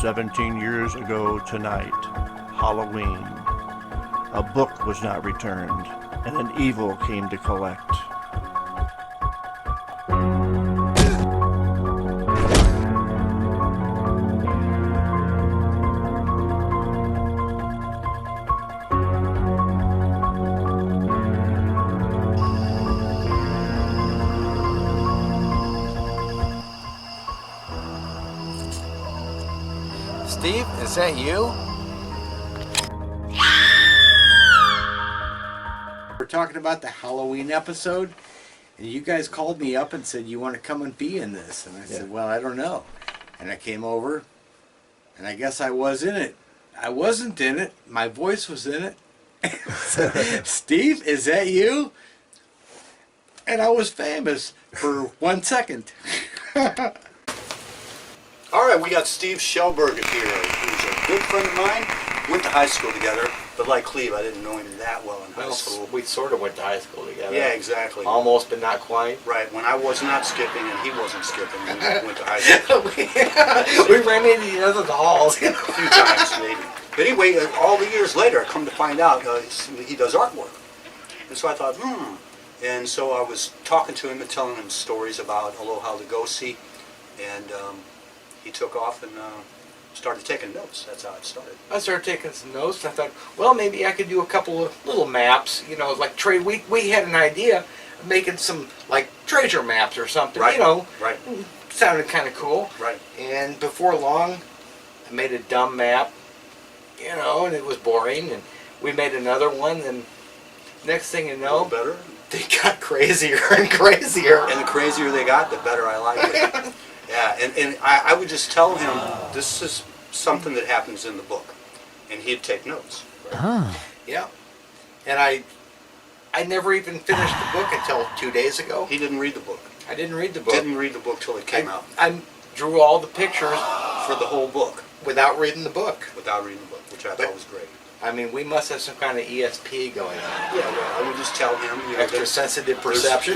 17 years ago tonight, Halloween, a book was not returned, and an evil came to collect. Steve, is that you? We're talking about the Halloween episode, and you guys called me up and said you want to come and be in this, and I said, well, I don't know. And I came over, and I guess I was in it. I wasn't in it. My voice was in it. Steve, is that you? And I was famous for 1 second. All right, we got Steve Shelburg here, who's a good friend of mine. Went to high school together, but like Cleve, I didn't know him that well in high school. We sort of went to high school together. Yeah, exactly. Almost, but not quite. Right, when I was not skipping and he wasn't skipping, we went to high school. We ran into each other at the halls. A few times, maybe. But anyway, all the years later, I come to find out he does artwork. And so I thought, And so I was talking to him and telling him stories about Aloha, Lugosi, and he took off and started taking notes. That's how it started. I started taking some notes, and I thought, well, maybe I could do a couple of little maps, you know, like trade. We had an idea of making some, like, treasure maps or something, Right. you know. Right. Sounded kind of cool. Right. And before long, I made a dumb map, you know, and it was boring, and we made another one, and next thing you know, Better. they got crazier and crazier. And the crazier they got, the better I liked it. Yeah, and I would just tell him, this is something that happens in the book. And he'd take notes. Right? Yeah. And I never even finished the book until 2 days ago. He didn't read the book. I didn't read the book. Didn't read the book till it came out. I drew all the pictures For the whole book. without reading the book. Without reading the book, which I thought was great. I mean, we must have some kind of ESP going on. Yeah, well, I would just tell him, you know, Extra sensitive perception.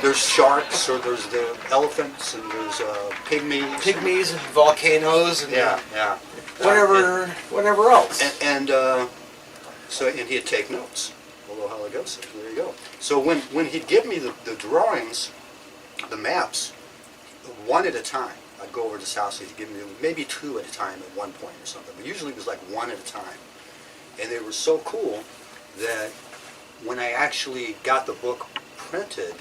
there's sharks, or there's the elephants, and there's pygmies. Pygmies and volcanoes and Yeah. whatever else. And he'd take notes. Aloha, Lugosi. There you go. So when he'd give me the drawings, the maps, one at a time. I'd go over to his house, he'd give me maybe two at a time at one point or something, but usually it was like one at a time. And they were so cool that when I actually got the book printed,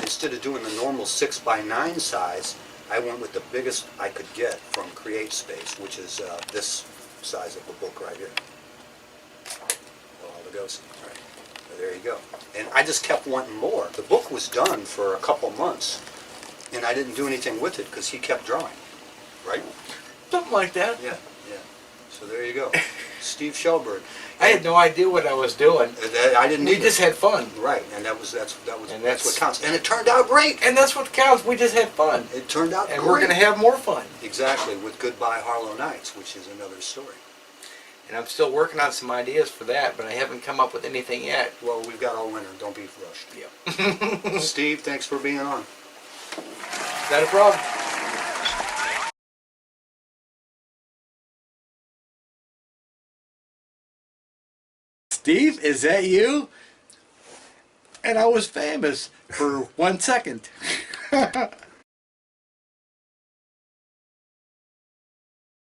instead of doing the normal 6x9 size, I went with the biggest I could get from Create Space, which is this size of the book right here. Well, Lugosi. Right. So there you go. And I just kept wanting more. The book was done for a couple months, and I didn't do anything with it because he kept drawing. Right? Something like that. Yeah, yeah. So there you go. Steve Shelburg. I had no idea what I was doing. I didn't We either. just had fun. Right, and that's that's what counts. And it turned out great. And that's what counts. We just had fun. It turned out And great. we're going to have more fun. Exactly, with Goodbye Harlow Nights, which is another story. And I'm still working on some ideas for that, but I haven't come up with anything yet. Well, we've got all winter. Don't be rushed. Yeah. Steve, thanks for being on. Is that a problem? Steve, is that you? And I was famous for 1 second.